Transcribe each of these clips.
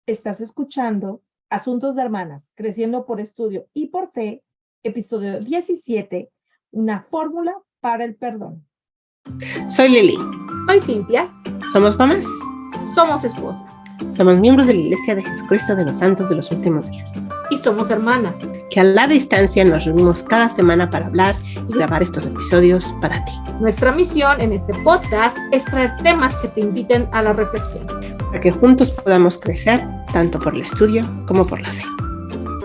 Estás escuchando Asuntos de Hermanas, Creciendo por Estudio y por Fe, episodio 17, una fórmula para el perdón. Soy Lili. Soy Cintia. Somos mamás. Somos esposas. Somos miembros de la Iglesia de Jesucristo de los Santos de los Últimos Días. Y somos hermanas. Que a la distancia nos reunimos cada semana para hablar y grabar estos episodios para ti. Nuestra misión en este podcast es traer temas que te inviten a la reflexión. Para que juntos podamos crecer, tanto por el estudio como por la fe.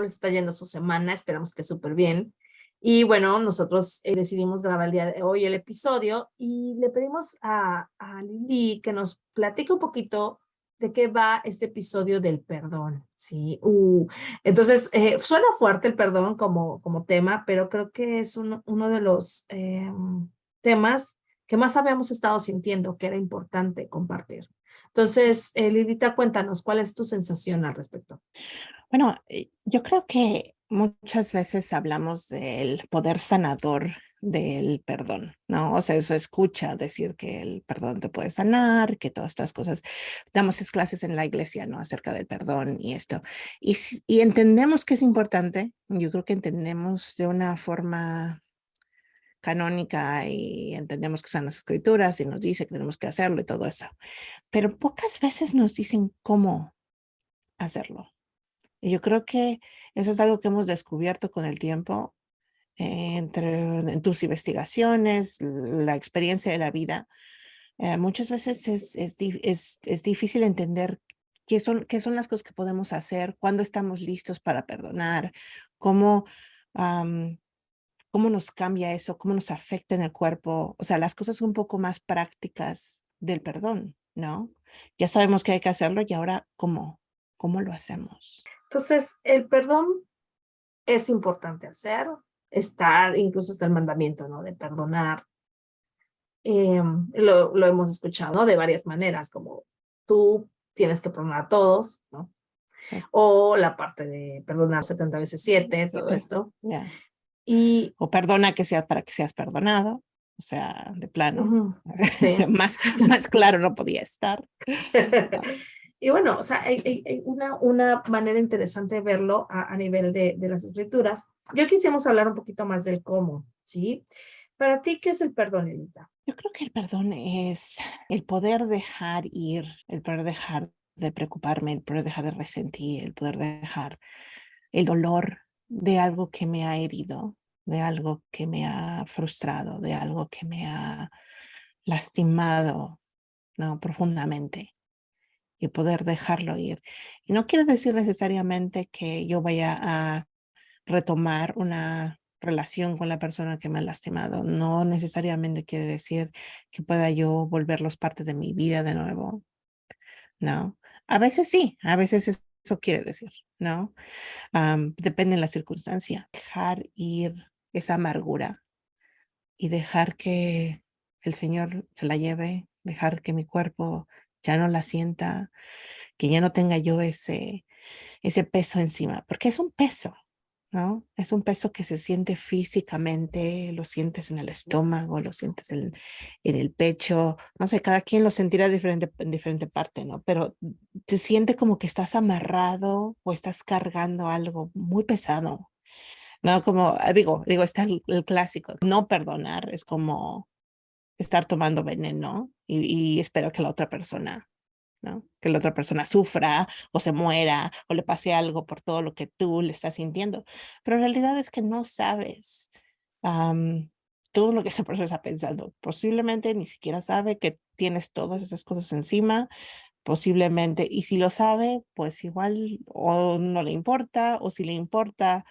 Les está yendo su semana, esperamos que súper bien. Y bueno, nosotros decidimos grabar el día de hoy el episodio y le pedimos a Lili que nos platique un poquito de qué va este episodio del perdón, ¿sí? Entonces, suena fuerte el perdón como tema, pero creo que es uno de los temas que más habíamos estado sintiendo que era importante compartir. Entonces, Lilita, cuéntanos, ¿cuál es tu sensación al respecto? Bueno, yo creo que muchas veces hablamos del poder sanador del perdón, ¿no? O sea, eso escucha decir que el perdón te puede sanar, que todas estas cosas. Damos clases en la iglesia, ¿no? Acerca del perdón y esto. Y entendemos que es importante. Yo creo que entendemos de una forma canónica y entendemos que están las escrituras y nos dice que tenemos que hacerlo y todo eso. Pero pocas veces nos dicen cómo hacerlo. Y yo creo que eso es algo que hemos descubierto con el tiempo, en tus investigaciones, la experiencia de la vida. Muchas veces es difícil entender qué son las cosas que podemos hacer, cuándo estamos listos para perdonar, cómo, cómo nos cambia eso, cómo nos afecta en el cuerpo. O sea, las cosas un poco más prácticas del perdón, ¿no? Ya sabemos que hay que hacerlo y ahora, ¿cómo lo hacemos? Entonces, el perdón es importante hacer, incluso está el mandamiento, ¿no? De perdonar. Lo hemos escuchado, ¿no? De varias maneras, como tú tienes que perdonar a todos, ¿no? Sí. O la parte de perdonar 70 veces 7, todo esto. Yeah. Y, o perdona para que seas perdonado, o sea, de plano. Sí. más claro no podía estar. Y bueno, o sea, hay una manera interesante de verlo a nivel de las escrituras. Yo quisiéramos hablar un poquito más del cómo, ¿sí? Para ti, ¿qué es el perdón, Elita? Yo creo que el perdón es el poder dejar ir, el poder dejar de preocuparme, el poder dejar de resentir, el poder dejar el dolor de algo que me ha herido, de algo que me ha frustrado, de algo que me ha lastimado, ¿no? Profundamente, y poder dejarlo ir. Y no quiere decir necesariamente que yo vaya a retomar una relación con la persona que me ha lastimado. No necesariamente quiere decir que pueda yo volverlos parte de mi vida de nuevo, ¿no? A veces sí, a veces eso quiere decir, ¿no? Depende de la circunstancia. Dejar ir esa amargura y dejar que el Señor se la lleve, dejar que mi cuerpo ya no la sienta, que ya no tenga yo ese peso encima, porque es un peso, ¿no? Es un peso que se siente físicamente, lo sientes en el estómago, lo sientes en el pecho, no sé, cada quien lo sentirá en diferente parte, ¿no? Pero se siente como que estás amarrado o estás cargando algo muy pesado, ¿no? Como, digo, está el clásico, no perdonar es como estar tomando veneno y esperar que la otra persona, ¿no? Que la otra persona sufra o se muera o le pase algo por todo lo que tú le estás sintiendo. Pero la realidad es que no sabes todo lo que esa persona está pensando. Posiblemente ni siquiera sabe que tienes todas esas cosas encima, posiblemente, y si lo sabe, pues igual o no le importa, o si le importa,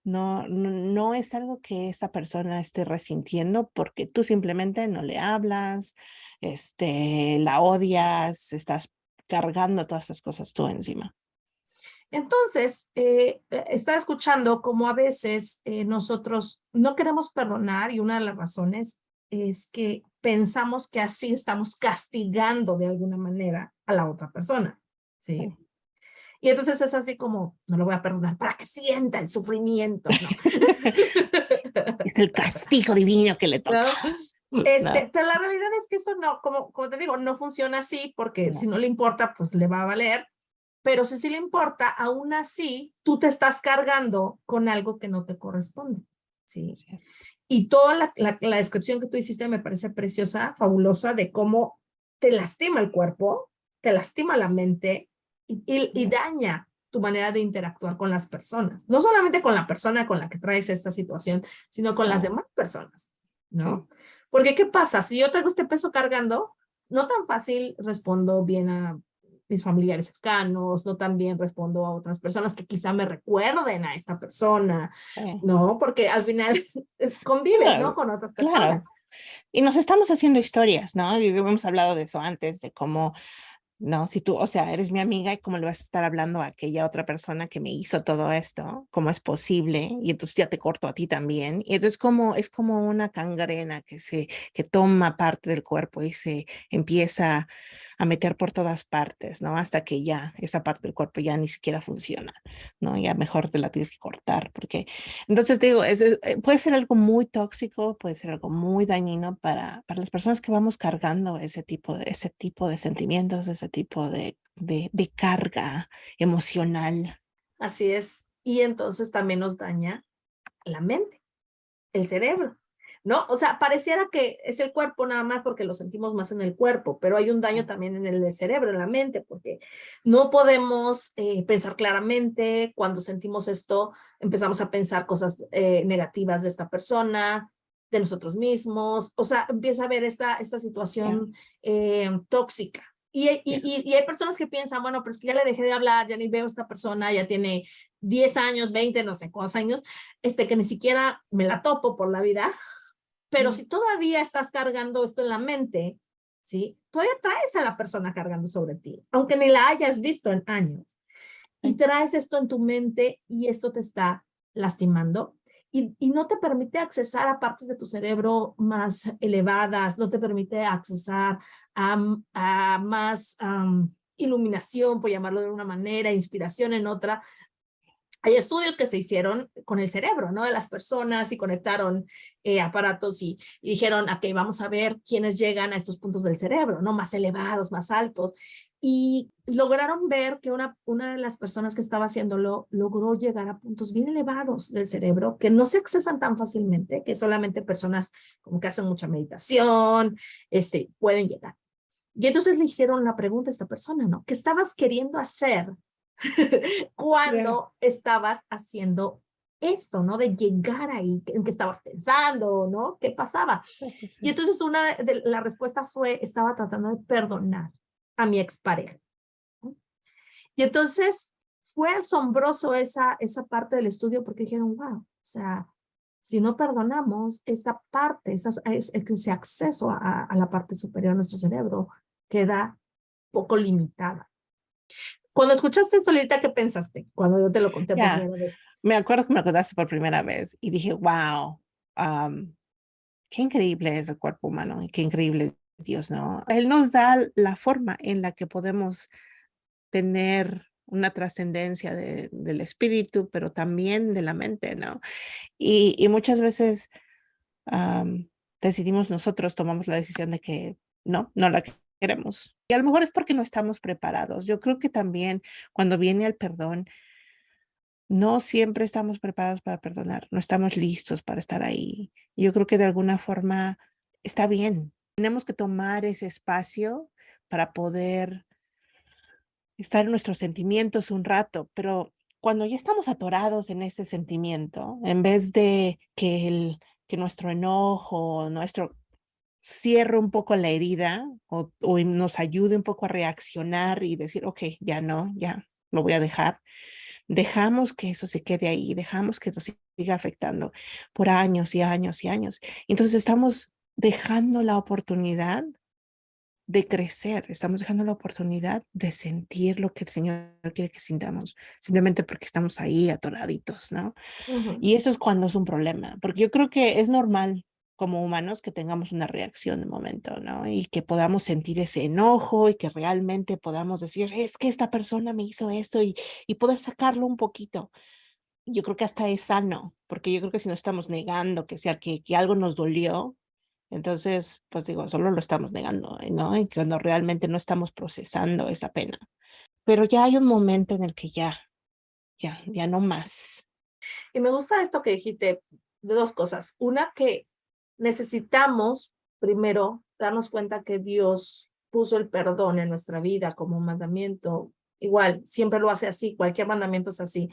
no es algo que esa persona esté resintiendo porque tú simplemente no le hablas, la odias, estás cargando todas esas cosas tú encima. Entonces, estaba escuchando cómo a veces nosotros no queremos perdonar y una de las razones es que pensamos que así estamos castigando de alguna manera a la otra persona, ¿sí? Sí. Y entonces es así como, no lo voy a perdonar para que sienta el sufrimiento, ¿no? Es el castigo divino que le toca. ¿No? No. Pero la realidad es que esto no, como te digo, no funciona así porque No. si no le importa, pues le va a valer. pero si sí le importa, aún así tú te estás cargando con algo que no te corresponde, ¿sí? Así es. Y toda la descripción que tú hiciste me parece preciosa, fabulosa, de cómo te lastima el cuerpo, te lastima la mente y daña tu manera de interactuar con las personas. No solamente con la persona con la que traes esta situación, sino con las Claro. demás personas, Sí. ¿no? Porque ¿qué pasa? Si yo traigo este peso cargando, no tan fácil respondo bien a mis familiares cercanos, no tan bien respondo a otras personas que quizá me recuerden a esta persona, Sí. ¿no? Porque al final convives, ¿no? Claro, Con otras personas. claro. Y nos estamos haciendo historias, ¿no? Y hemos hablado de eso antes, de cómo, no, si tú, o sea, eres mi amiga y cómo le vas a estar hablando a aquella otra persona que me hizo todo esto, cómo es posible, y entonces ya te corto a ti también. Y entonces como, es como una gangrena que toma parte del cuerpo y se empieza a meter por todas partes, ¿no? Hasta que ya esa parte del cuerpo ya ni siquiera funciona, ¿no? Ya mejor te la tienes que cortar, porque entonces te digo, puede ser algo muy tóxico, puede ser algo muy dañino para las personas que vamos cargando ese tipo de sentimientos, ese tipo de carga emocional. Así es. Y entonces también nos daña la mente, el cerebro, ¿no? O sea, pareciera que es el cuerpo nada más porque lo sentimos más en el cuerpo, pero hay un daño también en el cerebro, en la mente, porque no podemos pensar claramente. Cuando sentimos esto, empezamos a pensar cosas negativas de esta persona, de nosotros mismos. O sea, empieza a haber esta Yeah, situación tóxica. yeah. Y hay personas que piensan, bueno, pero es que ya le dejé de hablar, ya ni veo a esta persona, ya tiene 10 años, 20, no sé cuántos años, que ni siquiera me la topo por la vida, pero si todavía estás cargando esto en la mente, ¿sí? Todavía traes a la persona cargando sobre ti, aunque ni la hayas visto en años. Y traes esto en tu mente y esto te está lastimando y no te permite accesar a partes de tu cerebro más elevadas, no te permite accesar a más iluminación, por llamarlo de una manera, inspiración en otra. Hay estudios que se hicieron con el cerebro, ¿no? De las personas y conectaron aparatos y dijeron, ok, vamos a ver quiénes llegan a estos puntos del cerebro, ¿no? Más elevados, más altos. Y lograron ver que una de las personas que estaba haciéndolo logró llegar a puntos bien elevados del cerebro que no se accesan tan fácilmente, que solamente personas como que hacen mucha meditación, pueden llegar. Y entonces le hicieron la pregunta a esta persona, ¿no? ¿Qué estabas queriendo hacer Yeah. cuando estabas haciendo esto, ¿no? De llegar ahí, en qué estabas pensando, ¿no? ¿Qué pasaba? Sí, sí, Y sí. entonces una de la respuesta fue, estaba tratando de perdonar a mi expareja, ¿no? Y entonces fue asombroso esa parte del estudio porque dijeron, wow, o sea, si no perdonamos esa parte, ese acceso a la parte superior de nuestro cerebro queda poco limitada. Cuando escuchaste esto, Lolita, ¿qué pensaste? Cuando yo te lo conté por Ya, primera vez. me acuerdo que me lo contaste por primera vez y dije, wow, qué increíble es el cuerpo humano y qué increíble es Dios, ¿no? Él nos da la forma en la que podemos tener una trascendencia del espíritu, pero también de la mente, ¿no? Y muchas veces decidimos nosotros, tomamos la decisión de que no la queremos. Y a lo mejor es porque no estamos preparados. Yo creo que también cuando viene el perdón, no siempre estamos preparados para perdonar, no estamos listos para estar ahí. Yo creo que de alguna forma está bien. Tenemos que tomar ese espacio para poder estar en nuestros sentimientos un rato, pero cuando ya estamos atorados en ese sentimiento, en vez de que nuestro enojo, nuestro cierre un poco la herida o nos ayude un poco a reaccionar y decir, ok, ya no, ya lo voy a dejar. Dejamos que eso se quede ahí, dejamos que nos siga afectando por años y años y años. Entonces estamos dejando la oportunidad de crecer, estamos dejando la oportunidad de sentir lo que el Señor quiere que sintamos, simplemente porque estamos ahí atoraditos, ¿no? Ujú. Y eso es cuando es un problema, porque yo creo que es normal como humanos que tengamos una reacción de momento, ¿no? Y que podamos sentir ese enojo y que realmente podamos decir, es que esta persona me hizo esto y poder sacarlo un poquito. Yo creo que hasta es sano, porque yo creo que si no estamos negando que sea que algo nos dolió, entonces, pues digo, solo lo estamos negando, ¿no? Y cuando realmente no estamos procesando esa pena. pero ya hay un momento en el que ya no más. Y me gusta esto que dijiste de dos cosas. Una, que necesitamos primero darnos cuenta que Dios puso el perdón en nuestra vida como un mandamiento. Igual, siempre lo hace así, cualquier mandamiento es así,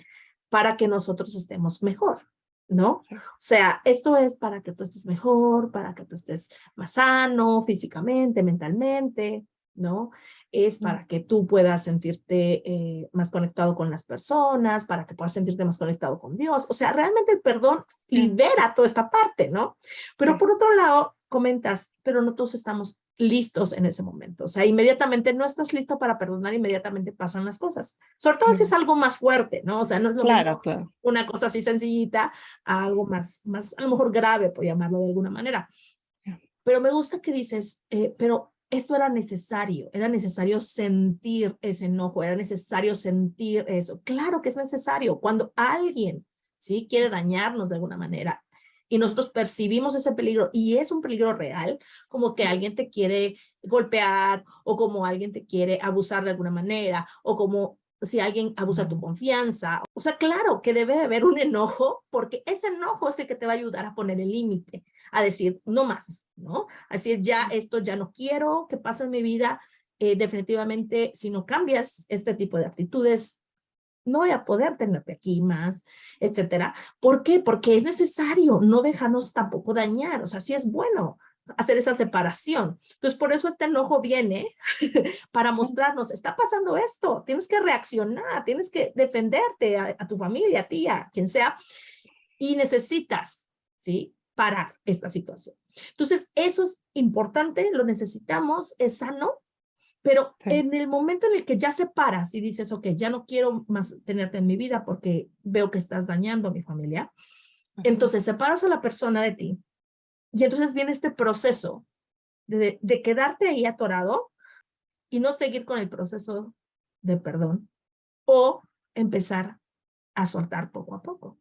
para que nosotros estemos mejor, ¿no? Sí. O sea, esto es para que tú estés mejor, para que tú estés más sano físicamente, mentalmente, ¿no? Es para que tú puedas sentirte más conectado con las personas, para que puedas sentirte más conectado con Dios. O sea, realmente el perdón libera toda esta parte, ¿no? Pero por otro lado, comentas, pero no todos estamos listos en ese momento. O sea, inmediatamente no estás listo para perdonar, inmediatamente pasan las cosas. Sobre todo si es algo más fuerte, ¿no? O sea, no es lo Claro, mismo claro. una cosa así sencillita a algo más, a lo mejor grave, por llamarlo de alguna manera. Pero me gusta que dices, pero esto era necesario sentir ese enojo, era necesario sentir eso. Claro que es necesario. Cuando alguien, ¿sí?, quiere dañarnos de alguna manera y nosotros percibimos ese peligro y es un peligro real, como que alguien te quiere golpear o como alguien te quiere abusar de alguna manera o como si alguien abusa de tu confianza. O sea, claro que debe de haber un enojo, porque ese enojo es el que te va a ayudar a poner el límite, a decir, no más, ¿no? A decir, ya esto ya no quiero que pase en mi vida. Definitivamente, si no cambias este tipo de actitudes, no voy a poder tenerte aquí más, etcétera. ¿Por qué? Porque es necesario no dejarnos tampoco dañar. O sea, sí es bueno hacer esa separación. Entonces, por eso este enojo viene para mostrarnos, está pasando esto, tienes que reaccionar, tienes que defenderte a tu familia, a ti, a quien sea, y necesitas, ¿sí?, parar esta situación. Entonces, eso es importante, lo necesitamos, es sano, pero en el momento en el que ya se paras y dices, ok, ya no quiero más tenerte en mi vida porque veo que estás dañando a mi familia, entonces separas a la persona de ti y entonces viene este proceso de quedarte ahí atorado y no seguir con el proceso de perdón o empezar a soltar poco a poco.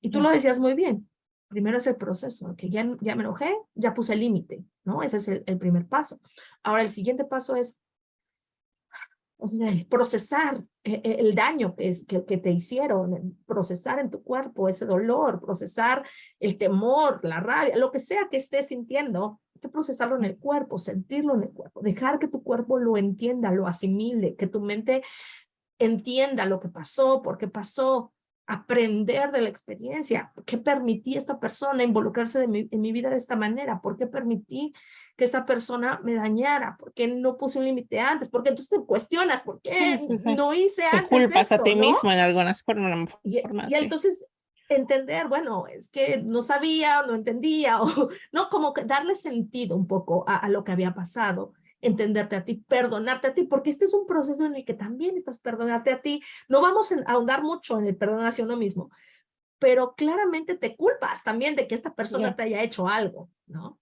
Y tú lo decías muy bien. Primero es el proceso, que ya me enojé, ya puse el límite, ¿no? Ese es el primer paso. Ahora, el siguiente paso es procesar el daño que te hicieron, procesar en tu cuerpo ese dolor, procesar el temor, la rabia, lo que sea que estés sintiendo, hay que procesarlo en el cuerpo, sentirlo en el cuerpo, dejar que tu cuerpo lo entienda, lo asimile, que tu mente entienda lo que pasó, por qué pasó, aprender de la experiencia. ¿Por qué permití a esta persona involucrarse en mi vida de esta manera? ¿Por qué permití que esta persona me dañara? ¿Por qué no puse un límite antes? Porque entonces te cuestionas, ¿por qué no hice Te antes culpas a esto, ti no? mismo en algunas formas. Y Sí. entonces entender, bueno, es que no sabía, no entendía, o no, como que darle sentido un poco a lo que había pasado, entenderte a ti, perdonarte a ti, porque este es un proceso en el que también estás perdonarte a ti. No vamos a ahondar mucho en el perdón hacia uno mismo, pero claramente te culpas también de que esta persona te haya hecho algo, ¿no?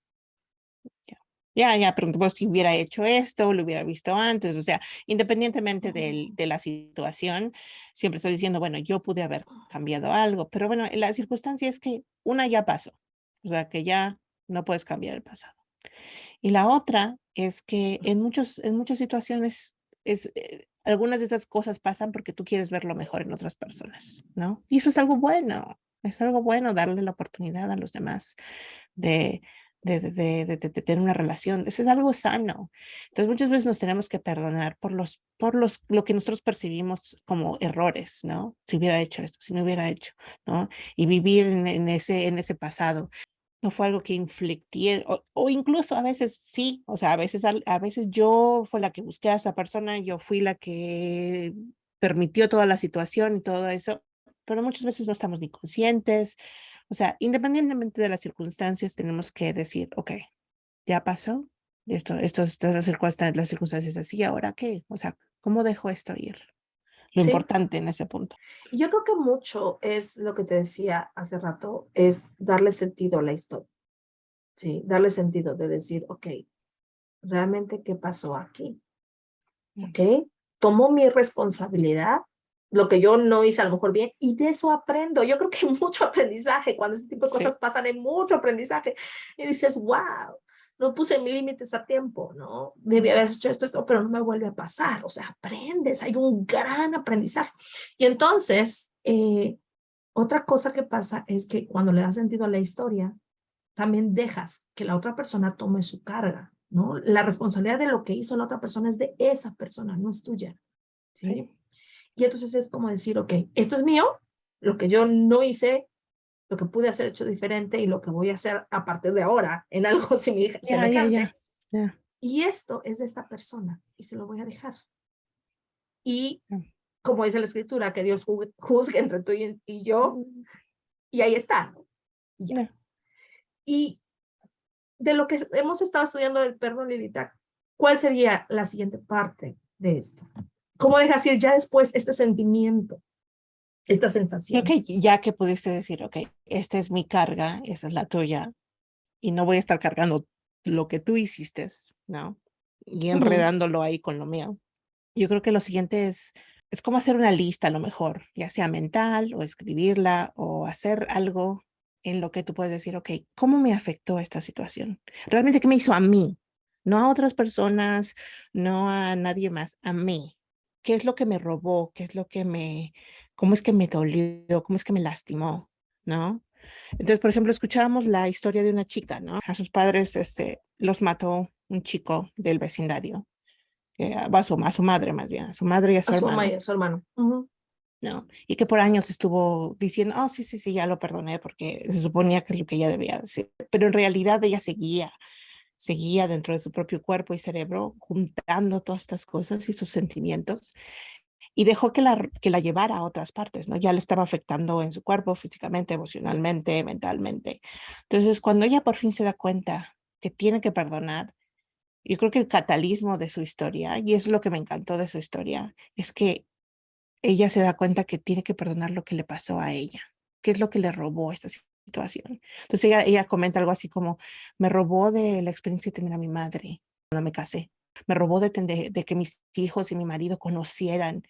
Pero pues, si hubiera hecho esto, lo hubiera visto antes, o sea, independientemente de la situación, siempre estás diciendo, bueno, yo pude haber cambiado algo, pero bueno, la circunstancia es que una ya pasó, o sea, que ya no puedes cambiar el pasado. Y la otra es que en muchas situaciones algunas de esas cosas pasan porque tú quieres ver lo mejor en otras personas, ¿no? Y eso es algo bueno darle la oportunidad a los demás de, de tener una relación. Eso es algo sano. Entonces, muchas veces nos tenemos que perdonar lo que nosotros percibimos como errores, ¿no? Si hubiera hecho esto, si no hubiera hecho, ¿no? Y vivir en ese pasado. No fue algo que inflicté, o incluso a veces sí, o sea, a veces yo fui la que busqué a esa persona, yo fui la que permitió toda la situación y todo eso, pero muchas veces no estamos ni conscientes. O sea, independientemente de las circunstancias, tenemos que decir, ok, ya pasó, estas las circunstancias así, ¿ahora qué? O sea, ¿cómo dejo esto ir? Lo Sí. importante en ese punto. Y yo creo que mucho es lo que te decía hace rato, es darle sentido a la historia. Sí, darle sentido de decir, ok, realmente qué pasó aquí, ok, tomo mi responsabilidad, lo que yo no hice a lo mejor bien, y de eso aprendo. Yo creo que hay mucho aprendizaje, cuando este tipo de Sí. cosas pasan, hay mucho aprendizaje, y dices, wow, no puse mis límites a tiempo, ¿no? Debí haber hecho esto, pero no me vuelve a pasar. O sea, aprendes, hay un gran aprendizaje. Y entonces, otra cosa que pasa es que cuando le das sentido a la historia, también dejas que la otra persona tome su carga, ¿no? La responsabilidad de lo que hizo la otra persona es de esa persona, no es tuya, ¿sí? Sí. Y entonces es como decir, ok, esto es mío, lo que yo no hice, lo que pude hacer hecho diferente y lo que voy a hacer a partir de ahora en algo semejante. Ya. Y esto es de esta persona y se lo voy a dejar. Y Ya. como dice la escritura, que Dios juzgue entre tú y yo, y ahí está. Ya. Ya. Y de lo que hemos estado estudiando del perdón, Lilita, ¿cuál sería la siguiente parte de esto? ¿Cómo dejas ir ya después este sentimiento, esta Creo sensación? que ya que pudiste decir, ok, esta es mi carga, esta es la tuya, y no voy a estar cargando lo que tú hiciste, ¿no? Y enredándolo ahí con lo mío. Yo creo que lo siguiente es como hacer una lista a lo mejor, ya sea mental o escribirla o hacer algo en lo que tú puedes decir, ok, ¿cómo me afectó esta situación? Realmente, ¿qué me hizo a mí? No a otras personas, no a nadie más, a mí. ¿Qué es lo que me robó? ¿Qué es lo que cómo es que me dolió? ¿Cómo es que me lastimó? ¿No? Entonces, por ejemplo, escuchábamos la historia de una chica, ¿no? A sus padres, los mató un chico del vecindario, a su madre más bien, a su madre y a A su su mamá y hermano, a su hermano. ¿no? Y que por años estuvo diciendo, oh, sí, sí, sí, ya lo perdoné porque se suponía que es lo que ella debía decir. Pero en realidad ella seguía dentro de su propio cuerpo y cerebro juntando todas estas cosas y sus sentimientos y dejó que la llevara a otras partes, ¿no? Ya le estaba afectando en su cuerpo, físicamente, emocionalmente, mentalmente. Entonces, cuando ella por fin se da cuenta que tiene que perdonar, yo creo que el catalismo de su historia, y es lo que me encantó de su historia, es que ella se da cuenta que tiene que perdonar lo que le pasó a ella, qué es lo que le robó esta situación. Entonces ella comenta algo así como, me robó de la experiencia de tener a mi madre cuando me casé, me robó de que mis hijos y mi marido conocieran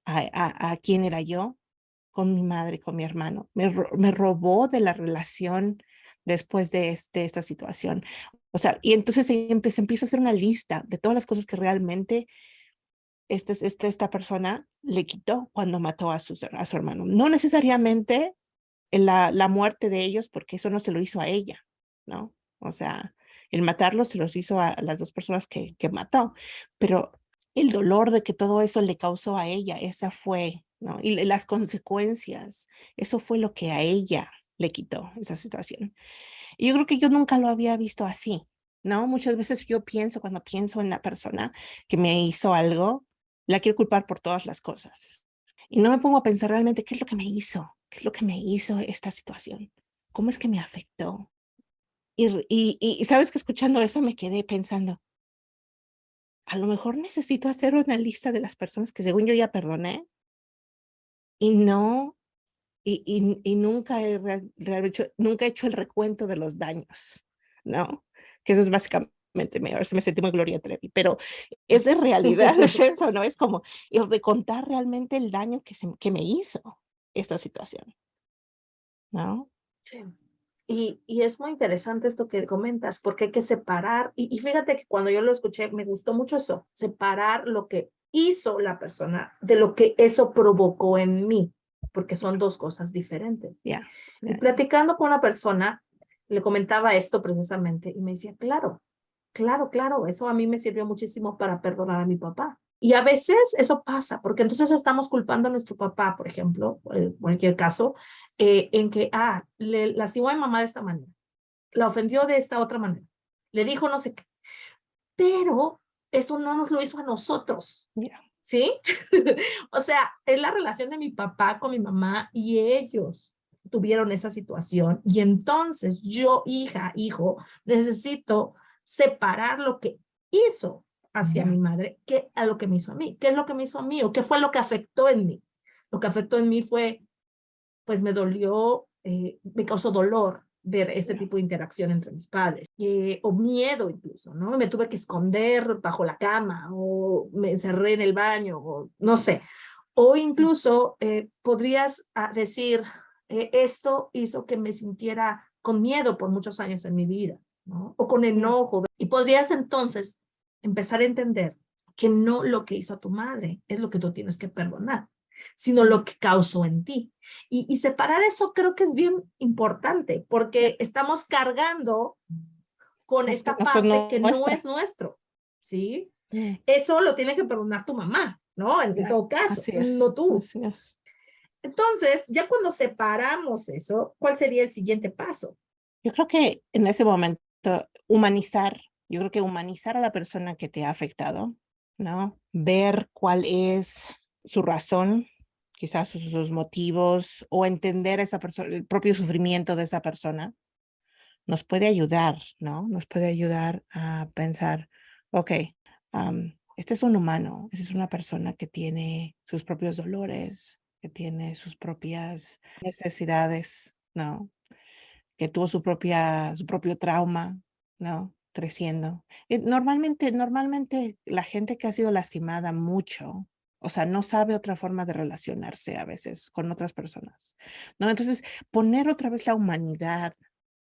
a quién era yo con mi madre, con mi hermano, me robó de la relación después de esta situación. O sea, y entonces empieza a hacer una lista de todas las cosas que realmente esta persona le quitó cuando mató a su hermano. No necesariamente la muerte de ellos, porque eso no se lo hizo a ella, ¿no? O sea, el matarlo se los hizo a las dos personas que mató, pero el dolor de que todo eso le causó a ella, esa fue, ¿no? Y las consecuencias, eso fue lo que a ella le quitó esa situación. Y yo creo que yo nunca lo había visto así, ¿no? Muchas veces yo pienso, cuando pienso en la persona que me hizo algo, la quiero culpar por todas las cosas. Y no me pongo a pensar realmente qué es lo que me hizo, qué es lo que me hizo esta situación, cómo es que me afectó. Y sabes que escuchando eso me quedé pensando, a lo mejor necesito hacer una lista de las personas que según yo ya perdoné y no, y nunca nunca he hecho el recuento de los daños, ¿no? Que eso es básicamente, ahora sí me sentí muy Gloria Trevi, pero es de realidad, es eso, ¿no? Es como el de contar realmente el daño que me hizo esta situación, ¿no? Sí. Y es muy interesante esto que comentas, porque hay que separar, y fíjate que cuando yo lo escuché, me gustó mucho eso, separar lo que hizo la persona de lo que eso provocó en mí, porque son dos cosas diferentes. Ya. Y platicando con una persona, le comentaba esto precisamente, y me decía, claro, claro, claro, eso a mí me sirvió muchísimo para perdonar a mi papá. Y a veces eso pasa, porque entonces estamos culpando a nuestro papá, por ejemplo, en cualquier caso, en que, le lastimó a mi mamá de esta manera, la ofendió de esta otra manera, le dijo no sé qué, pero eso no nos lo hizo a nosotros, Ya. ¿sí? O sea, es la relación de mi papá con mi mamá y ellos tuvieron esa situación y entonces yo, hija, hijo, necesito separar lo que hizo hacia mi madre que a lo que me hizo a mí. ¿Qué es lo que me hizo a mí o qué fue lo que afectó en mí? Lo que afectó en mí fue, pues me dolió, me causó dolor ver este tipo de interacción entre mis padres, o miedo incluso, ¿no? Me tuve que esconder bajo la cama o me encerré en el baño o no sé. O incluso podrías decir, esto hizo que me sintiera con miedo por muchos años en mi vida. ¿no? O con enojo. Y podrías entonces empezar a entender que no lo que hizo a tu madre es lo que tú tienes que perdonar, sino lo que causó en ti. Y separar eso creo que es bien importante, porque estamos cargando con Es que esta no son parte que no es nuestras. nuestro, ¿sí? Mm, Eso lo tiene que perdonar tu mamá, ¿no? En todo caso, Así es, no tú. así es. Entonces, ya cuando separamos eso, ¿cuál sería el siguiente paso? Yo creo que en ese momento humanizar, yo creo que humanizar a la persona que te ha afectado, ¿no? Ver cuál es su razón, quizás sus motivos, o entender esa persona, el propio sufrimiento de esa persona, nos puede ayudar, ¿no? Nos puede ayudar a pensar, ok, este es un humano, esta es una persona que tiene sus propios dolores, que tiene sus propias necesidades, ¿no? Que tuvo su propio trauma, ¿no? Creciendo. Normalmente la gente que ha sido lastimada mucho, o sea, no sabe otra forma de relacionarse a veces con otras personas, ¿no? Entonces, poner otra vez la humanidad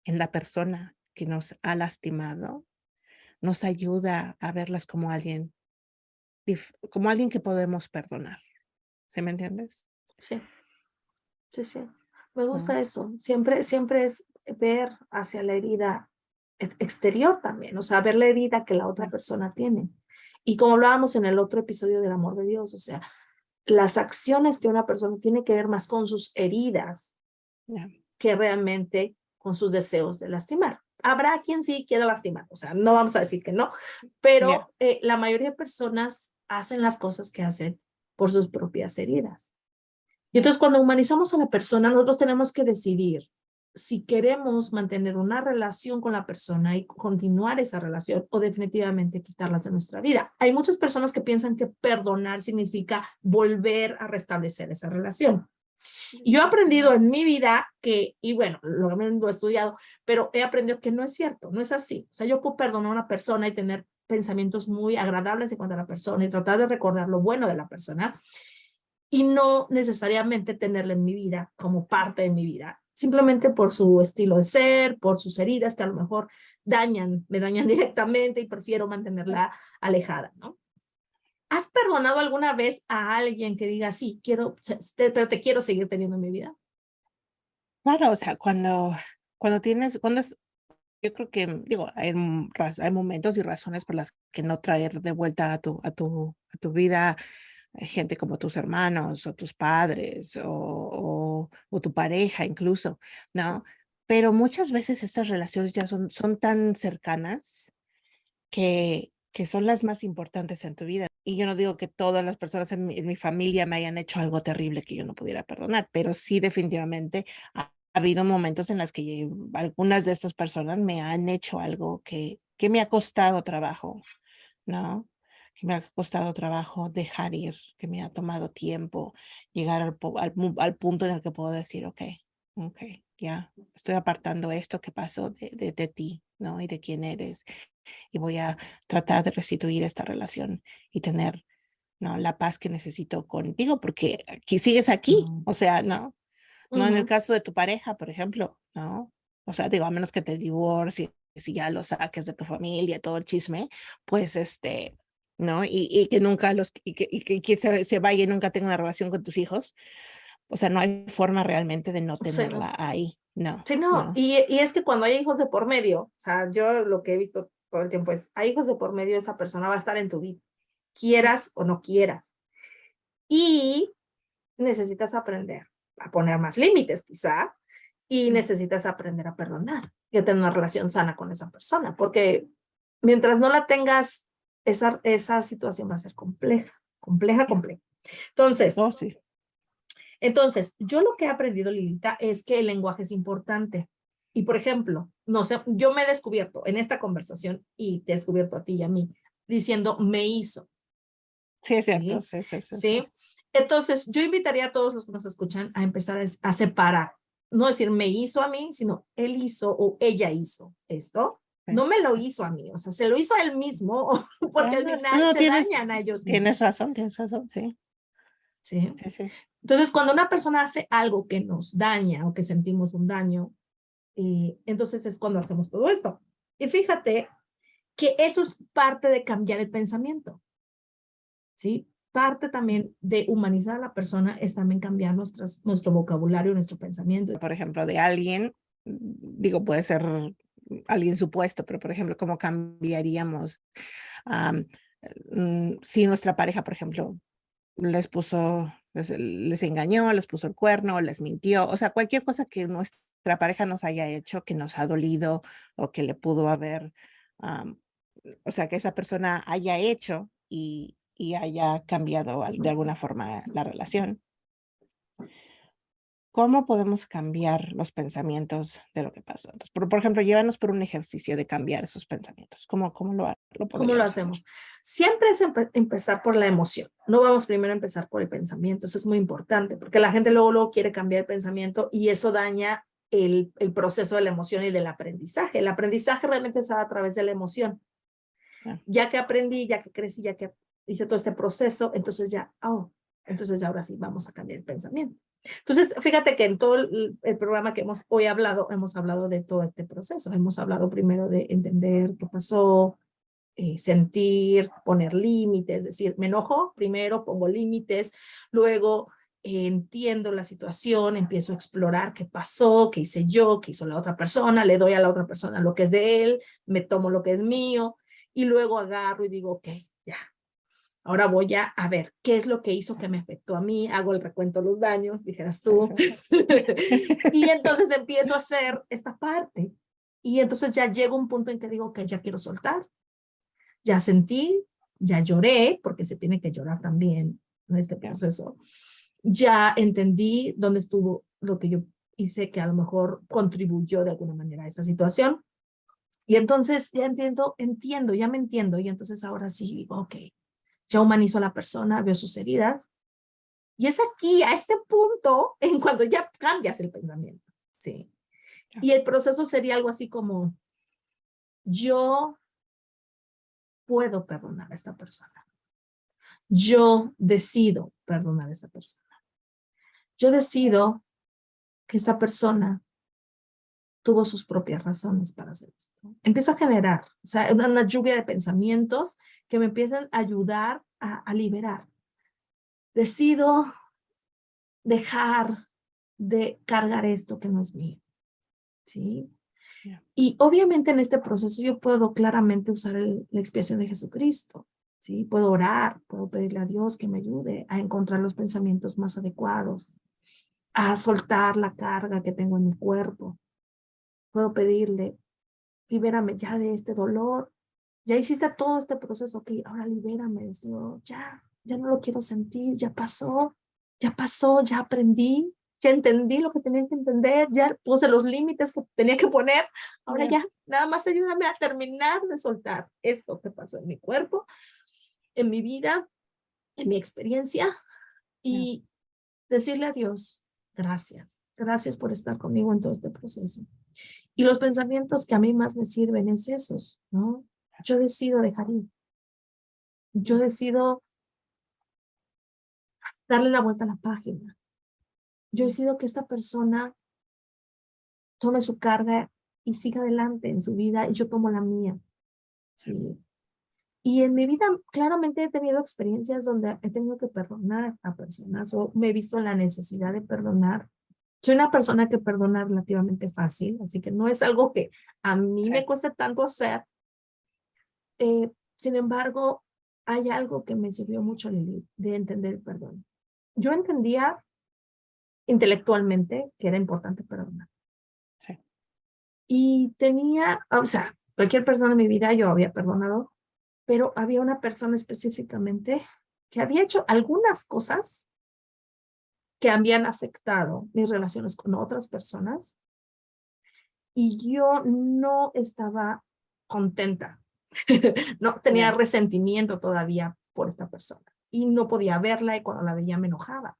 en la persona que nos ha lastimado nos ayuda a verlas como como alguien que podemos perdonar. ¿Sí me entiendes? Sí, sí, sí. Me ¿No? gusta eso. Siempre es ver hacia la herida exterior también, o sea, ver la herida que la otra Ya, persona tiene. Y como hablábamos en el otro episodio del amor de Dios, o sea, las acciones que una persona tiene que ver más con sus heridas ya. que realmente con sus deseos de lastimar. Habrá quien sí quiera lastimar, o sea, no vamos a decir que no, Ya. pero la mayoría de personas hacen las cosas que hacen por sus propias heridas. Y entonces cuando humanizamos a la persona, nosotros tenemos que decidir si queremos mantener una relación con la persona y continuar esa relación o definitivamente quitarlas de nuestra vida. Hay muchas personas que piensan que perdonar significa volver a restablecer esa relación. Y yo he aprendido en mi vida que, y bueno, lo he estudiado, pero he aprendido que no es cierto, no es así. O sea, yo puedo perdonar a una persona y tener pensamientos muy agradables en cuanto a la persona y tratar de recordar lo bueno de la persona y no necesariamente tenerla en mi vida como parte de mi vida, simplemente por su estilo de ser, por sus heridas que a lo mejor me dañan directamente y prefiero mantenerla alejada, ¿no? ¿Has perdonado alguna vez a alguien que diga, sí, pero te quiero seguir teniendo en mi vida? Claro, o sea, cuando es, yo creo que, digo, hay momentos y razones por las que no traer de vuelta a tu vida gente como tus hermanos o tus padres o tu pareja incluso, ¿no? Pero muchas veces estas relaciones ya son tan cercanas que son las más importantes en tu vida. Y yo no digo que todas las personas en mi familia me hayan hecho algo terrible que yo no pudiera perdonar, pero sí definitivamente ha habido momentos en los que algunas de estas personas me han hecho algo que me ha costado trabajo, ¿no? Que me ha costado trabajo dejar ir, que me ha tomado tiempo llegar al punto en el que puedo decir, ok, ya estoy apartando esto que pasó de ti, ¿no? Y de quién eres y voy a tratar de restituir esta relación y tener, ¿no? La paz que necesito contigo porque aquí sigues aquí, o sea, ¿no? No en el caso de tu pareja, por ejemplo, ¿no? O sea, digo, a menos que te divorcies y ya lo saques de tu familia, todo el chisme, pues ¿no? Y que nunca que se vaya y nunca tenga una relación con tus hijos. O sea, no hay forma realmente de no Sí, tenerla ahí. No, sí, no, no. y es que cuando hay hijos de por medio, o sea, yo lo que he visto todo el tiempo es, hay hijos de por medio, esa persona va a estar en tu vida, quieras o no quieras. Y necesitas aprender a poner más límites, quizá, y necesitas aprender a perdonar y a tener una relación sana con esa persona, porque mientras no la tengas, esa situación va a ser compleja, compleja, compleja. Entonces, Oh, sí. yo lo que he aprendido, Lilita, es que el lenguaje es importante. Y por ejemplo, no sé, yo me he descubierto en esta conversación y te he descubierto a ti y a mí diciendo me hizo, Sí, es cierto. ¿sí? Sí, sí, sí, sí. ¿Sí? Entonces, yo invitaría a todos los que nos escuchan a empezar a separar, no decir me hizo a mí, sino él hizo o ella hizo esto. Sí, No me lo sí. hizo a mí, o sea, se lo hizo a él mismo, porque Ah, al no, final no, se dañan a ellos mismos. tienes razón, sí, ¿Sí? sí, sí. Entonces, cuando una persona hace algo que nos daña o que sentimos un daño, entonces es cuando hacemos todo esto. Y fíjate que eso es parte de cambiar el pensamiento, ¿sí? Parte también de humanizar a la persona es también cambiar nuestro vocabulario, nuestro pensamiento. Por ejemplo, de alguien, digo, puede ser alguien supuesto, pero por ejemplo, ¿cómo cambiaríamos am, si nuestra pareja, por ejemplo, les engañó, les puso el cuerno, les mintió, o sea, cualquier cosa que nuestra pareja nos haya hecho, que nos ha dolido o que le pudo haber, am, o sea, que esa persona haya hecho y haya cambiado de alguna forma la relación? ¿Cómo podemos cambiar los pensamientos de lo que pasó? Entonces, por ejemplo, llévanos por un ejercicio de cambiar esos pensamientos. ¿Cómo lo ¿Cómo lo podríamos hacer? hacemos? Siempre es empezar por la emoción. No vamos primero a empezar por el pensamiento. Eso es muy importante porque la gente luego quiere cambiar el pensamiento y eso daña el proceso de la emoción y del aprendizaje. El aprendizaje realmente se da a través de la emoción. Ah. Ya que aprendí, ya que crecí, ya que hice todo este proceso, entonces entonces ahora sí vamos a cambiar el pensamiento. Entonces, fíjate que en todo el programa que hemos hoy hablado, hemos hablado de todo este proceso. Hemos hablado primero de entender qué pasó, sentir, poner límites, es decir, me enojo, primero pongo límites, luego entiendo la situación, empiezo a explorar qué pasó, qué hice yo, qué hizo la otra persona, le doy a la otra persona lo que es de él, me tomo lo que es mío y luego agarro y digo, ok, ya. Ahora voy a ver qué es lo que hizo que me afectó a mí, hago el recuento de los daños, dijeras tú, y entonces empiezo a hacer esta parte. Y entonces ya llego a un punto en que digo, ok, ya quiero soltar, ya sentí, ya lloré, porque se tiene que llorar también en este proceso. Ya entendí dónde estuvo lo que yo hice que a lo mejor contribuyó de alguna manera a esta situación. Y entonces ya entiendo, ya me entiendo. Y entonces ahora sí digo, ok, ya humanizo a la persona, veo sus heridas. Y es aquí, a este punto, en cuando ya cambias el pensamiento. Sí. Y el proceso sería algo así como, yo puedo perdonar a esta persona. Yo decido perdonar a esta persona. Yo decido que esta persona tuvo sus propias razones para hacer esto. Empiezo a generar, o sea, una lluvia de pensamientos que me empiezan a ayudar a liberar. Decido dejar de cargar esto que no es mío, ¿sí? Y obviamente en este proceso yo puedo claramente usar la expiación de Jesucristo, ¿sí? Puedo orar, puedo pedirle a Dios que me ayude a encontrar los pensamientos más adecuados, a soltar la carga que tengo en mi cuerpo. Puedo pedirle, libérame ya de este dolor. Ya hiciste todo este proceso, ok, ahora libérame de este dolor. Ya no lo quiero sentir, ya pasó, ya aprendí, ya entendí lo que tenía que entender, ya puse los límites que tenía que poner. Ahora ya, nada más ayúdame a terminar de soltar esto que pasó en mi cuerpo, en mi vida, en mi experiencia y decirle a Dios, gracias, gracias por estar conmigo en todo este proceso. Y los pensamientos que a mí más me sirven es esos, ¿no? Yo decido dejar ir. Yo decido darle la vuelta a la página. Yo decido que esta persona tome su carga y siga adelante en su vida y yo tomo la mía. Sí. Y en mi vida claramente he tenido experiencias donde he tenido que perdonar a personas o me he visto en la necesidad de perdonar. Soy una persona que perdona relativamente fácil, así que no es algo que a mí me cueste tanto hacer. Sin embargo, hay algo que me sirvió mucho, Lili, de entender el perdón. Yo entendía intelectualmente que era importante perdonar. Sí. Y tenía, o sea, cualquier persona en mi vida yo había perdonado, pero había una persona específicamente que había hecho algunas cosas que habían afectado mis relaciones con otras personas y yo no estaba contenta. No tenía resentimiento todavía por esta persona y no podía verla y cuando la veía me enojaba.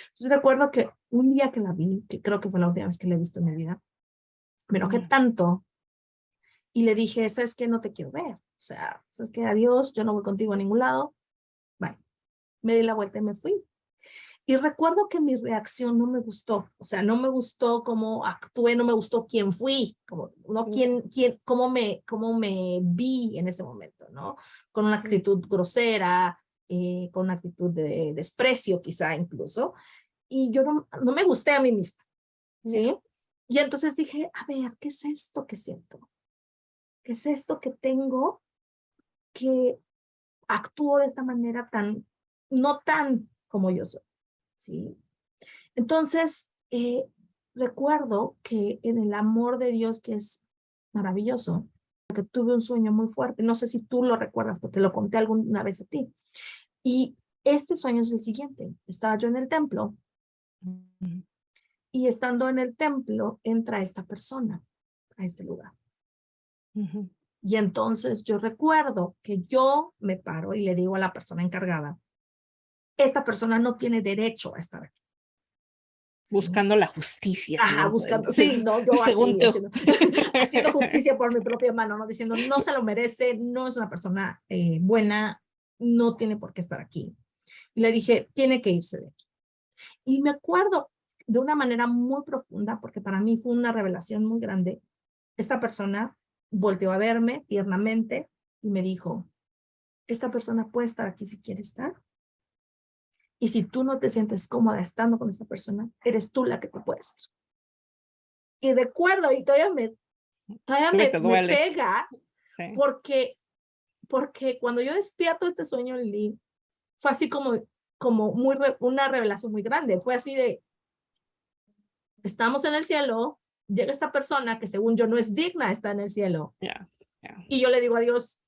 Entonces recuerdo que un día que la vi, que creo que fue la última vez que la he visto en mi vida, me enojé tanto y le dije, ¿sabes qué? No te quiero ver. O sea, ¿sabes qué? Adiós, yo no voy contigo a ningún lado. Bye. Me di la vuelta y me fui. Y recuerdo que mi reacción no me gustó, o sea, no me gustó cómo actué, no me gustó quién fui, como, no cómo me vi en ese momento, ¿no? Con una actitud grosera, con una actitud de desprecio quizá incluso, y yo no me gusté a mí misma, ¿sí? Y entonces dije, a ver, ¿qué es esto que siento? ¿Qué es esto que tengo que actúo de esta manera no tan como yo soy, ¿sí? Entonces, recuerdo que en el amor de Dios, que es maravilloso, que tuve un sueño muy fuerte, no sé si tú lo recuerdas, porque te lo conté alguna vez a ti, y este sueño es el siguiente, estaba yo en el templo, y estando en el templo, entra esta persona a este lugar. Y entonces yo recuerdo que yo me paro y le digo a la persona encargada, esta persona no tiene derecho a estar aquí. ¿Sí? Buscando la justicia. Ajá, buscando, sí, no, yo según así, tú. haciendo justicia por mi propia mano, ¿no? Diciendo, no se lo merece, no es una persona buena, no tiene por qué estar aquí. Y le dije, tiene que irse de aquí. Y me acuerdo de una manera muy profunda, porque para mí fue una revelación muy grande, esta persona volteó a verme tiernamente y me dijo, esta persona puede estar aquí si quiere estar. Y si tú no te sientes cómoda estando con esta persona, eres tú la que te puedes ir. Y recuerdo, y todavía Te me duele. pega, Sí. porque cuando yo despierto este sueño, Lili, fue así como una revelación muy grande. Fue así de, estamos en el cielo, llega esta persona que según yo no es digna de estar en el cielo. Yeah. Y yo le digo a Dios,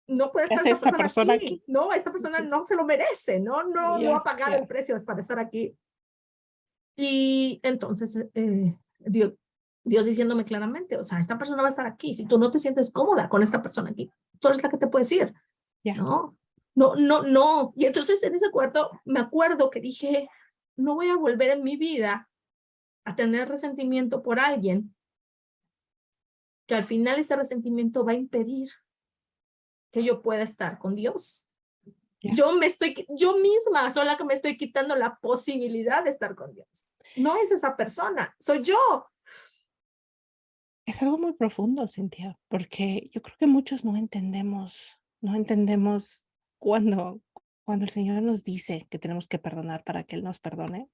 no puede ¿Qué estar hace esta esta persona persona aquí. aquí? No, esta persona no se lo merece, no ha pagado el precio para estar aquí. Y entonces Dios diciéndome claramente, o sea, esta persona va a estar aquí. Si tú no te sientes cómoda con esta persona aquí, tú eres la que te puedes ir. No, no. Y entonces en ese cuarto me acuerdo que dije, no voy a volver en mi vida a tener resentimiento por alguien, que al final ese resentimiento va a impedir que yo pueda estar con Dios. Yo misma soy la que me estoy quitando la posibilidad de estar con Dios. No es esa persona, soy yo. Es algo muy profundo, Cintia, porque yo creo que muchos no entendemos cuando el Señor nos dice que tenemos que perdonar para que Él nos perdone.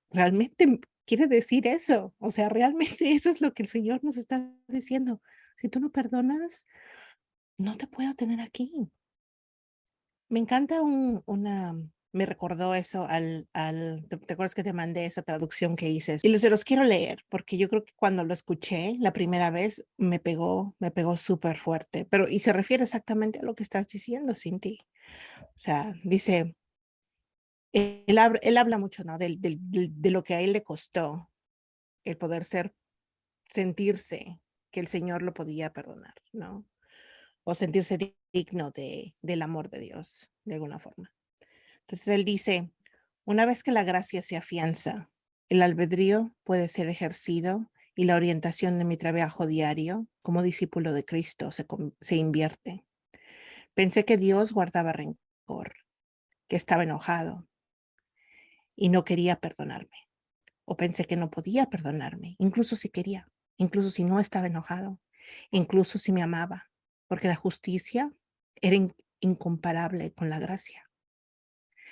Realmente quiere decir eso, o sea, realmente eso es lo que el Señor nos está diciendo. Si tú no perdonas, no te puedo tener aquí. Me encanta me recordó eso ¿te acuerdas que te mandé esa traducción que hice? Y se los quiero leer, porque yo creo que cuando lo escuché la primera vez me pegó súper fuerte, y se refiere exactamente a lo que estás diciendo, Cinti. O sea, dice, él habla mucho, ¿no? De lo que a él le costó el poder sentirse que el Señor lo podía perdonar, ¿no? O sentirse digno del amor de Dios, de alguna forma. Entonces él dice, una vez que la gracia se afianza, el albedrío puede ser ejercido y la orientación de mi trabajo diario como discípulo de Cristo se invierte. Pensé que Dios guardaba rencor, que estaba enojado y no quería perdonarme. O pensé que no podía perdonarme, incluso si quería, incluso si no estaba enojado, incluso si me amaba, porque la justicia era incomparable con la gracia.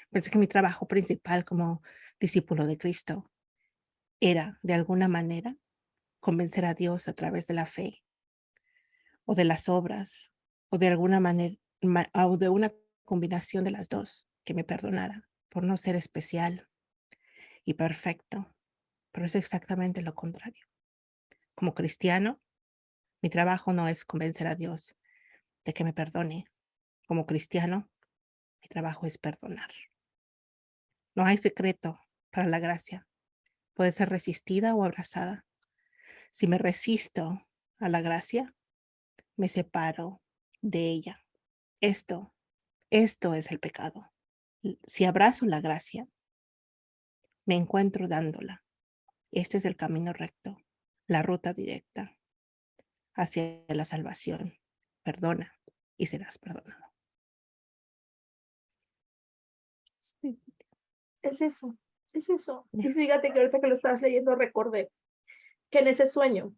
Pensé que mi trabajo principal como discípulo de Cristo era, de alguna manera, convencer a Dios a través de la fe o de las obras o de alguna manera o de una combinación de las dos, que me perdonara por no ser especial y perfecto, pero es exactamente lo contrario. Como cristiano, mi trabajo no es convencer a Dios de que me perdone. Como cristiano, mi trabajo es perdonar. No hay secreto para la gracia. Puede ser resistida o abrazada. Si me resisto a la gracia, me separo de ella. Esto es el pecado. Si abrazo la gracia, me encuentro dándola. Este es el camino recto, la ruta directa hacia la salvación. Perdona y serás perdonado. es eso, es eso. Ya. Y fíjate que ahorita que lo estabas leyendo recordé que en ese sueño,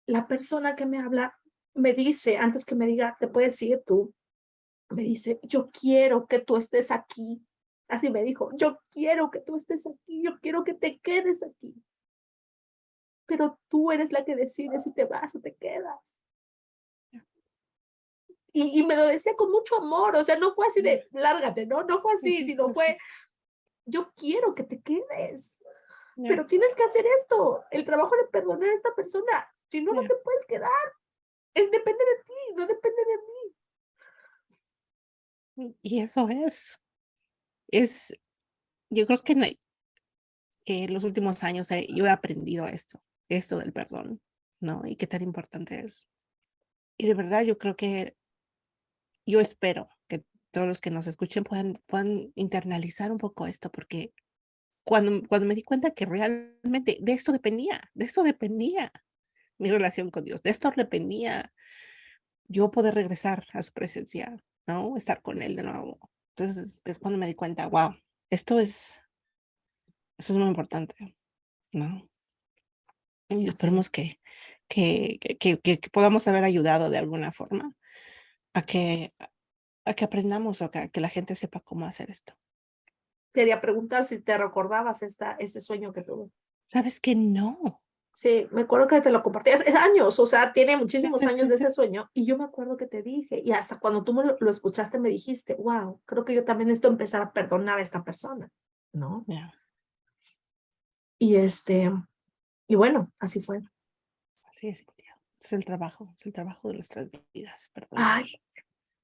la persona que me habla me dice, antes que me diga, te puedes ir tú, me dice, yo quiero que tú estés aquí. Así me dijo, yo quiero que tú estés aquí, yo quiero que te quedes aquí. Pero tú eres la que decide si te vas o te quedas. Y me lo decía con mucho amor, o sea, no fue así de, lárgate, ¿no? No fue así, sino fue, yo quiero que te quedes, Ya, pero tienes que hacer esto, el trabajo de perdonar a esta persona, si no, no ya. te puedes quedar, depende de ti, no depende de mí. Y eso es, yo creo que en los últimos años yo he aprendido esto del perdón, ¿no? Y qué tan importante es. Y de verdad yo creo que yo espero que todos los que nos escuchen puedan internalizar un poco esto, porque cuando me di cuenta que realmente de esto dependía mi relación con Dios, de esto dependía yo poder regresar a su presencia, ¿no? Estar con Él de nuevo. Entonces es cuando me di cuenta, wow, esto es, eso es muy importante, ¿no? Y Así esperemos es. que podamos haber ayudado de alguna forma a que, a que aprendamos o que la gente sepa cómo hacer esto. Quería preguntar si te recordabas este sueño que tuve. ¿Sabes que no? Sí, me acuerdo que te lo compartí hace años, o sea, tiene Sí, muchísimos sí, años sí, de sí. ese sueño y yo me acuerdo que te dije y hasta cuando tú me lo escuchaste me dijiste, wow, creo que yo también necesito empezar a perdonar a esta persona, ¿no? Ya, Y y bueno, así fue. así es, Cintia. Es el trabajo de nuestras vidas, perdonar. Ay,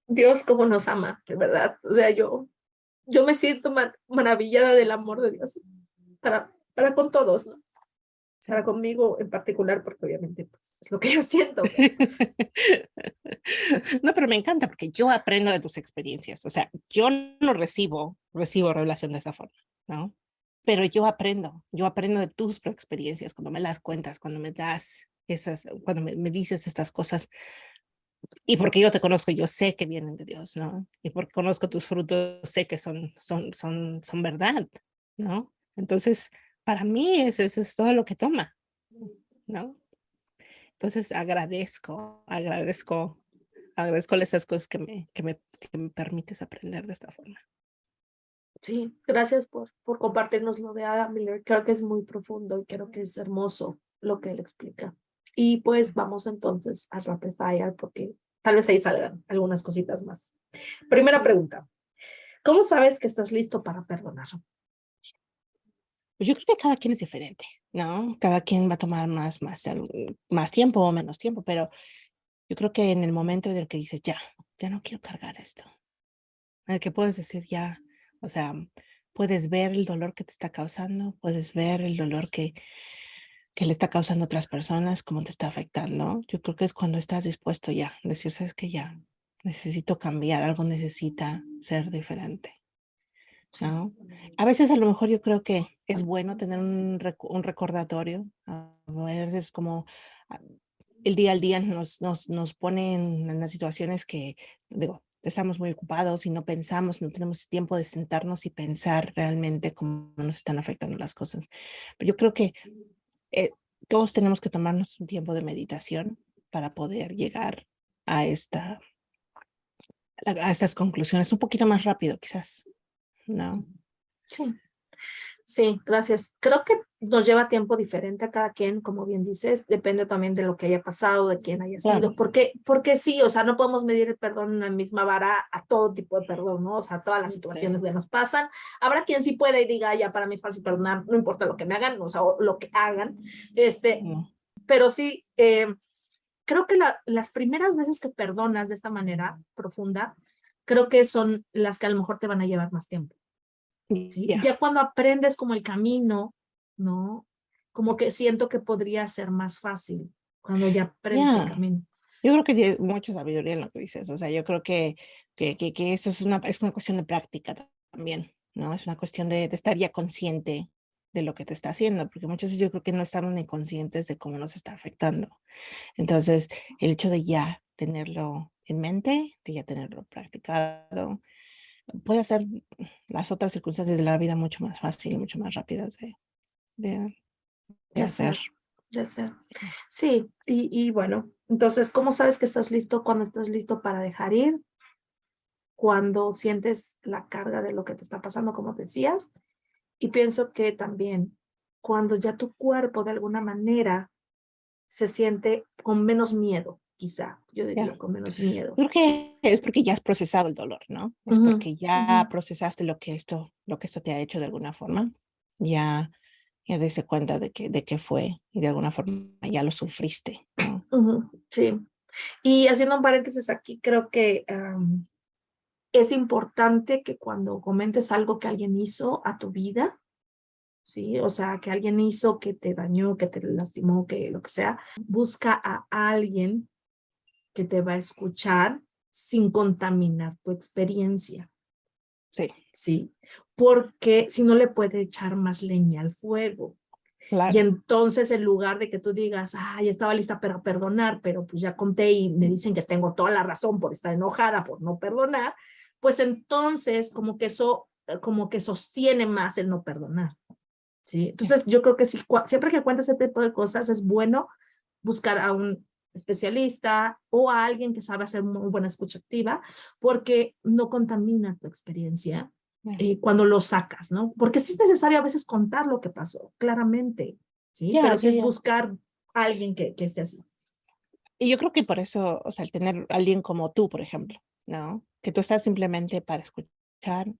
Dios, cómo nos ama, de verdad. O sea, yo me siento maravillada del amor de Dios para con todos, ¿no? Para Sí. conmigo en particular, porque obviamente pues, es lo que yo siento. No, pero me encanta porque yo aprendo de tus experiencias. O sea, yo no recibo revelación de esa forma, ¿no? Pero yo aprendo de tus experiencias cuando me las cuentas, cuando me das cuando me dices estas cosas. Y porque yo te conozco, yo sé que vienen de Dios, ¿no? Y porque conozco tus frutos, sé que son verdad, ¿no? Entonces, para mí eso es todo lo que toma, ¿no? Entonces, agradezco esas cosas que me permites aprender de esta forma. Sí, gracias por compartirnos lo de Adam Miller. Creo que es muy profundo y creo que es hermoso lo que él explica. Y pues vamos entonces a Rapid Fire porque tal vez ahí salgan algunas cositas más. Primera Sí. pregunta. ¿Cómo sabes que estás listo para perdonar? Pues yo creo que cada quien es diferente, ¿no? Cada quien va a tomar más tiempo o menos tiempo, pero yo creo que en el momento en el que dices, ya no quiero cargar esto, en el que puedes decir ya, o sea, puedes ver el dolor que te está causando, puedes ver el dolor que le está causando a otras personas, cómo te está afectando. Yo creo que es cuando estás dispuesto ya, decir, sabes que ya necesito cambiar, algo necesita ser diferente, Sí, ¿no? A veces a lo mejor yo creo que es bueno tener un recordatorio, a veces como ah, el día al día nos pone en las situaciones que, digo, estamos muy ocupados y no pensamos, no tenemos tiempo de sentarnos y pensar realmente cómo nos están afectando las cosas. Pero yo creo que eh, todos tenemos que tomarnos un tiempo de meditación para poder llegar a a estas conclusiones un poquito más rápido, quizás, ¿no? sí. Sí, gracias. Creo que nos lleva tiempo diferente a cada quien, como bien dices, depende también de lo que haya pasado, de quién haya sido, Claro, porque sí, o sea, no podemos medir el perdón en la misma vara a todo tipo de perdón, ¿no? O sea, todas las sí, situaciones que nos pasan. Habrá quien sí pueda y diga, ya para mí es fácil perdonar, no importa lo que me hagan, o sea, o lo que hagan, no, pero sí, creo que las primeras veces que perdonas de esta manera profunda, creo que son las que a lo mejor te van a llevar más tiempo. ¿Sí? ya, Ya cuando aprendes como el camino, ¿no? Como que siento que podría ser más fácil cuando ya aprendes el ya. camino. Yo creo que tienes mucha sabiduría en lo que dices, o sea, yo creo que eso es una cuestión de práctica también, ¿no? Es una cuestión de estar ya consciente de lo que te está haciendo, porque muchas veces yo creo que no estamos ni conscientes de cómo nos está afectando. Entonces, el hecho de ya tenerlo en mente, de ya tenerlo practicado, puede hacer las otras circunstancias de la vida mucho más fácil, mucho más rápidas de Ya hacer. sé, ya sé. Sí, y bueno, entonces, ¿cómo sabes que estás listo cuando estás listo para dejar ir? Cuando sientes la carga de lo que te está pasando, como decías. Y pienso que también cuando ya tu cuerpo de alguna manera se siente con menos miedo, quizá, yo diría Ya. con menos miedo. Creo que es porque ya has procesado el dolor, ¿no? Es Ujú, porque ya procesaste lo que esto te ha hecho de alguna forma. Ya, ya diste cuenta de que fue y de alguna forma ya lo sufriste, ¿no? ujú, sí. Y haciendo un paréntesis aquí, creo que es importante que cuando comentes algo que alguien hizo a tu vida, ¿sí? O sea, que alguien hizo, que te dañó, que te lastimó, que lo que sea, busca a alguien que te va a escuchar sin contaminar tu experiencia, Sí, ¿sí? Porque si no le puede echar más leña al fuego. Y claro. entonces en lugar de que tú digas, ay, estaba lista para perdonar, pero pues ya conté y me dicen que tengo toda la razón por estar enojada, por no perdonar, pues entonces como que sostiene más el no perdonar. ¿Sí? Ya, Entonces, yo creo que si, siempre que cuentas ese tipo de cosas, es bueno buscar a un especialista o a alguien que sabe hacer muy buena escucha activa, porque no contamina tu experiencia ya. cuando lo sacas, ¿no? Porque sí es necesario a veces contar lo que pasó, claramente, ¿sí? Ya, Pero sí ya, es ya. buscar a alguien que esté así. Y yo creo que por eso, o sea, el tener a alguien como tú, por ejemplo, ¿no? Que tú estás simplemente para escuchar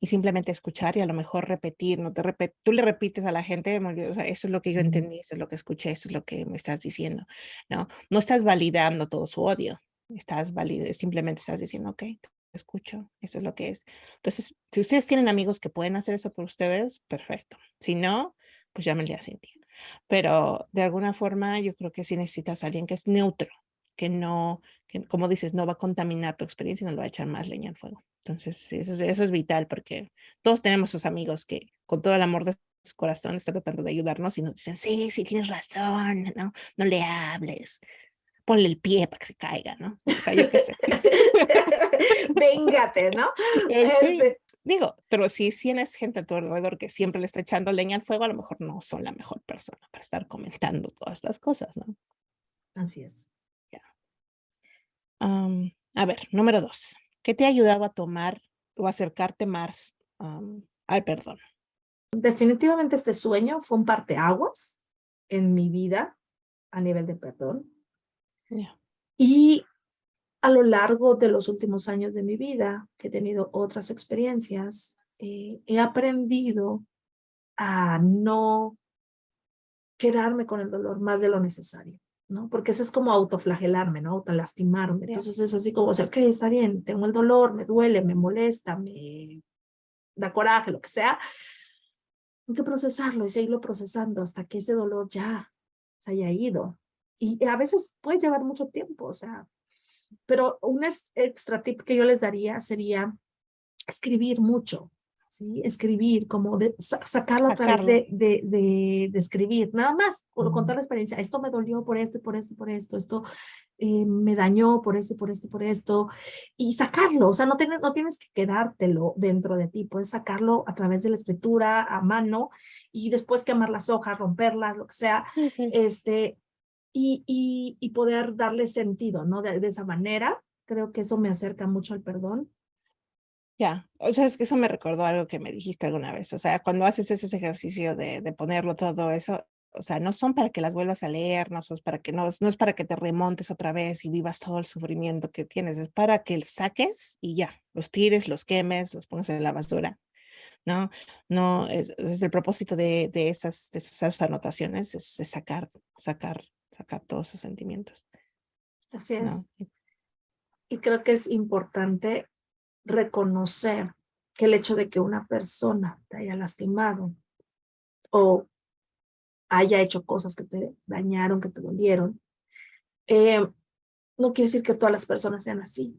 y simplemente escuchar y a lo mejor repetir, no te tú le repites a la gente, o sea, eso es lo que yo entendí, eso es lo que escuché, eso es lo que me estás diciendo, ¿no? No estás validando todo su odio, simplemente estás diciendo, ok, te escucho, eso es lo que es. Entonces, si ustedes tienen amigos que pueden hacer eso por ustedes, perfecto. Si no, pues llámenle a Cintia. Pero de alguna forma yo creo que sí necesitas a alguien que es neutro, que no, que como dices, no va a contaminar tu experiencia y no le va a echar más leña al fuego. Entonces, eso es vital porque todos tenemos esos amigos que con todo el amor de su corazón están tratando de ayudarnos y nos dicen, sí, sí, tienes razón, ¿no? No le hables, ponle el pie para que se caiga, ¿no? O sea, yo qué sé. Véngate, ¿no? Sí, Este, digo, pero si tienes gente a tu alrededor que siempre le está echando leña al fuego, a lo mejor no son la mejor persona para estar comentando todas estas cosas, ¿no? así es. Ya. A ver, número 2. ¿Qué te ha ayudado a tomar o acercarte más al perdón? Definitivamente este sueño fue un parteaguas en mi vida a nivel de perdón. Ya, Y a lo largo de los últimos años de mi vida, que he tenido otras experiencias, he aprendido a no quedarme con el dolor más de lo necesario, ¿no? Porque eso es como autoflagelarme, ¿no? Autolastimarme. ya, Entonces es así como, o sea, ok, está bien, tengo el dolor, me duele, me molesta, me da coraje, lo que sea. Hay que procesarlo y seguirlo procesando hasta que ese dolor ya se haya ido. Y a veces puede llevar mucho tiempo, o sea, pero un extra tip que yo les daría sería escribir mucho, ¿sí? Escribir, como sacarlo a través sacarlo. de escribir, nada más, contar la experiencia. Esto me dolió por esto, por esto, por esto, esto me dañó por esto, por esto, por esto, y sacarlo, o sea, no tienes que quedártelo dentro de ti, puedes sacarlo a través de la escritura, a mano, y después quemar las hojas, romperlas, lo que sea, Sí, sí. este, y poder darle sentido, ¿no? De esa manera, creo que eso me acerca mucho al perdón. Ya, o sea, es que eso me recordó algo que me dijiste alguna vez. O sea, cuando haces ese ejercicio de ponerlo todo eso, o sea, no son para que las vuelvas a leer, no son para que no es para que te remontes otra vez y vivas todo el sufrimiento que tienes, es para que saques y ya, los tires, los quemes, los pongas en la basura, ¿no? No, es el propósito de esas anotaciones, es sacar todos esos sentimientos, Así ¿no? es. Y creo que es importante reconocer que el hecho de que una persona te haya lastimado o haya hecho cosas que te dañaron, que te dolieron, eh, no quiere decir que todas las personas sean así.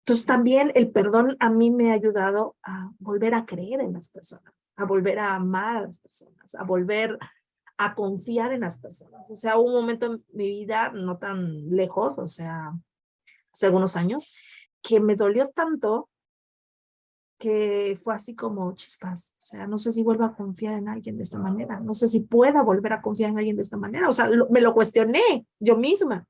Entonces también el perdón a mí me ha ayudado a volver a creer en las personas, a volver a amar a las personas, a volver a confiar en las personas. O sea, hubo un momento en mi vida, no tan lejos, o sea, hace algunos años, que me dolió tanto que fue así como chispas. O sea, no sé si vuelva a confiar en alguien de esta manera. No sé si pueda volver a confiar en alguien de esta manera. O sea, me lo cuestioné yo misma.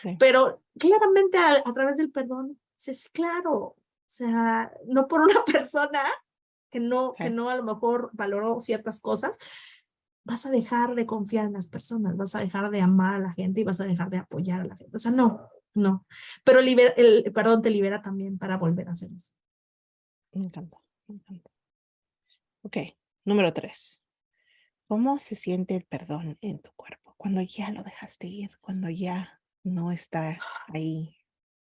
Sí. Pero claramente a través del perdón, es claro. O sea, no por una persona que Sí. no a lo mejor valoró ciertas cosas, vas a dejar de confiar en las personas, vas a dejar de amar a la gente y vas a dejar de apoyar a la gente. O sea, no. Pero el perdón te libera también para volver a hacer eso. Me encanta, me encanta. Ok, número 3. ¿Cómo se siente el perdón en tu cuerpo? Cuando ya lo dejaste ir, cuando ya no está ahí.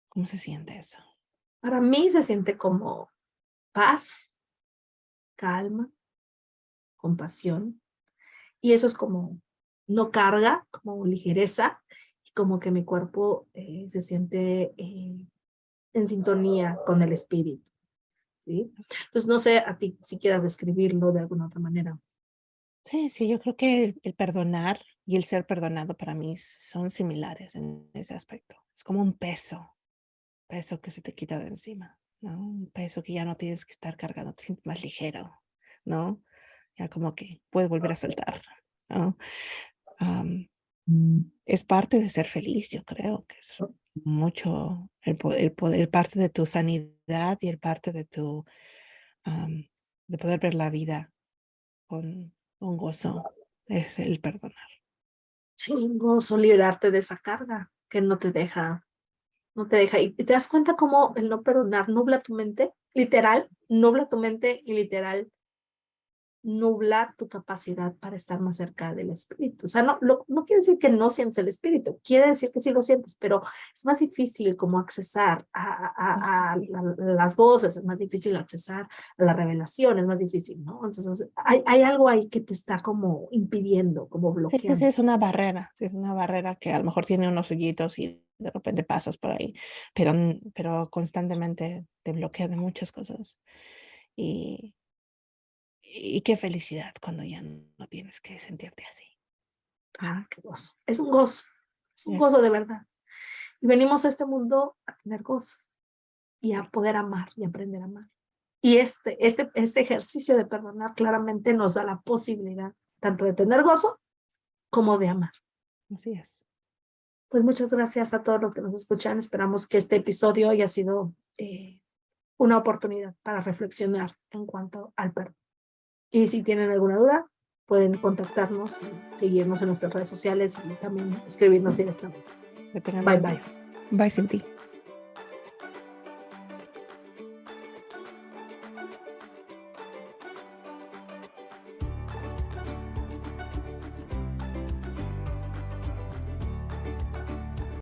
¿Cómo se siente eso? Para mí se siente como paz, calma, compasión. Y eso es como no carga, como ligereza, y como que mi cuerpo se siente en sintonía con el espíritu. ¿Sí? Entonces, no sé a ti si quieras describirlo de alguna otra manera. Sí, yo creo que el perdonar y el ser perdonado para mí son similares en ese aspecto. Es como un peso que se te quita de encima, ¿no? Un peso que ya no tienes que estar cargando, te sientes más ligero, ¿no? Ya como que puedes volver a soltar, ¿no? Es parte de ser feliz, yo creo que es mucho el parte de tu sanidad y el parte de tu, de poder ver la vida con un gozo, es el perdonar. Sí, gozo liberarte de esa carga que no te deja. Y te das cuenta cómo el no perdonar nubla tu mente, literal, nubla tu mente y literal nublar tu capacidad para estar más cerca del espíritu. O sea, no quiere decir que no sientes el espíritu, quiere decir que sí lo sientes, pero es más difícil como accesar las voces, es más difícil accesar a la revelación, es más difícil, ¿no? Entonces, hay algo ahí que te está como impidiendo, como Sí, bloqueando. es una barrera, sí, es una barrera que a lo mejor tiene unos hoyitos y de repente pasas por ahí, pero constantemente te bloquea de muchas cosas. Y, y qué felicidad cuando ya no tienes que sentirte así, ¿no? Qué gozo. Es un Ya, gozo de verdad. Y venimos a este mundo a tener gozo y a sí, poder amar y aprender a amar. Y este ejercicio de perdonar claramente nos da la posibilidad tanto de tener gozo como de amar. así es. Pues muchas gracias a todos los que nos escuchan. Esperamos que este episodio haya sido una oportunidad para reflexionar en cuanto al perdón. Y si tienen alguna duda, pueden contactarnos y seguirnos en nuestras redes sociales y también escribirnos directamente. Que tengan Bye buen bye. día. Bye, Cinti.